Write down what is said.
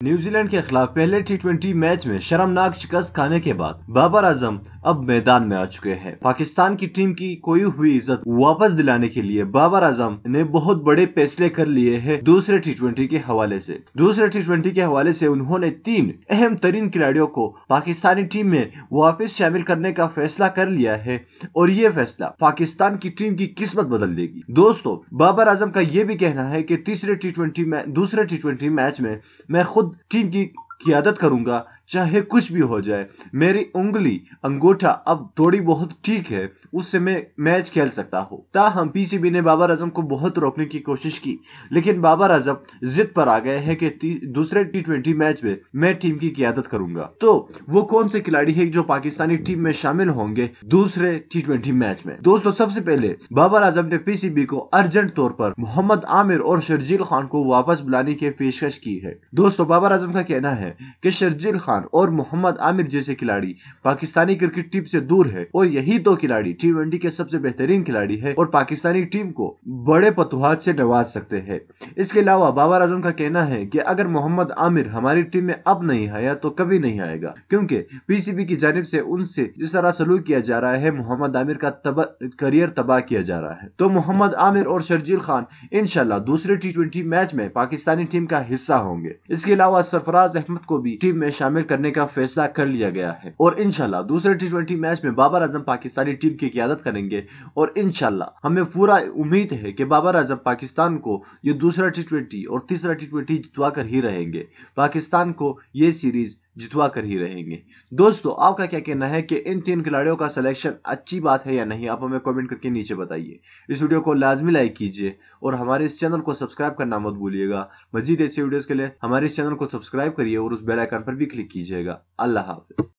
New Zealand کے خلاف پہلے ٹی20 میچ میں شرمناک شکست کھانے کے بعد بابر اعظم اب میدان میں آ چکے ہیں۔ پاکستان کی ٹیم کی کھوئی ہوئی عزت واپس دلانے کے لیے بابر اعظم نے بہت بڑے فیصلے کر لیے ہیں۔ دوسرے ٹی20 کے حوالے سے انہوں نے 3 اہم ترین کھلاڑیوں کو پاکستانی ٹیم میں واپس شامل کرنے کا فیصلہ کر لیا ہے اور یہ فیصلہ پاکستان کی ٹیم کی قسمت بدل دے گی۔ دوستو، بابر اعظم کا یہ بھی کہنا ہے کہ دوسرے ٹی20 میچ میں خود ٹیم کی قیادت کروں گا، چاہے کچھ بھی ہو جائے۔ میری انگوٹھا اب تھوڑی بہت ٹھیک ہے، اس سے میں میچ کھیل سکتا ہوں۔ تاہم پی سی بی نے بابر اعظم کو بہت روکنے کی کوشش کی، لیکن بابر اعظم ضد پر آ گئے ہیں کہ دوسرے ٹی20 میچ میں ٹیم کی قیادت کروں گا۔ تو وہ کون سے کھلاڑی ہیں جو پاکستانی ٹیم میں شامل ہوں گے دوسرے ٹی20 میچ میں؟ دوستو، سب سے پہلے بابر اعظم نے پی سی بی کو ارجنٹ طور پر محمد عامر اور شرجیل خان کو واپس بلانے کی پیشکش کی ہے۔ دوستو، بابر اعظم کا کہنا ہے کہ شرجیل خان اور محمد عامر جیسے کھلاڑی پاکستانی کرکٹ ٹیم سے دور ہے اور یہی 2 کھلاڑی ٹی20 کے سب سے بہترین کھلاڑی ہے اور پاکستانی ٹیم کو بڑے فتوحات سے نواز سکتے ہیں۔ اس کے علاوہ بابر اعظم کا کہنا ہے کہ اگر محمد عامر ہماری ٹیم میں اب نہیں آیا تو کبھی نہیں آئے گا، کیونکہ پی سی بی کی جانب سے ان سے جس طرح سلوک کیا جا رہا ہے، محمد عامر کا کریئر تباہ کیا جا رہا ہے۔ تو محمد عامر اور شرجیل خان انشاءاللہ دوسرے ٹی20 میچ میں پاکستانی ٹیم کا حصہ ہوں گے۔ اس کے علاوہ سرفراز احمد کو بھی ٹیم میں شامل کرنے کا فیصلہ کر لیا گیا ہے اور انشاءاللہ دوسرے ٹی20 میچ میں بابر اعظم پاکستانی ٹیم کی قیادت کریں گے اور انشاءاللہ ہمیں پورا امید ہے کہ بابر اعظم پاکستان کو یہ دوسرا ٹی20 اور تیسرا ٹی20 جتوا کر ہی رہیں گے، پاکستان کو یہ سیریز جتوا کر ہی رہیں گے۔ دوستو، آپ کا کیا کہنا ہے کہ ان 3 کھلاڑیوں کا سلیکشن اچھی بات ہے یا نہیں؟ آپ ہمیں کمنٹ کر کے نیچے بتائیے۔ اس ویڈیو کو لازمی لائک کیجیے اور ہمارے اس چینل کو سبسکرائب کرنا مت بھولیے گا۔ مزید ایسی ویڈیوز کے لیے ہمارے اس چینل کو سبسکرائب کریے اور اس بیل آئیکن پر بھی کلک کیجیے گا۔ اللہ حافظ۔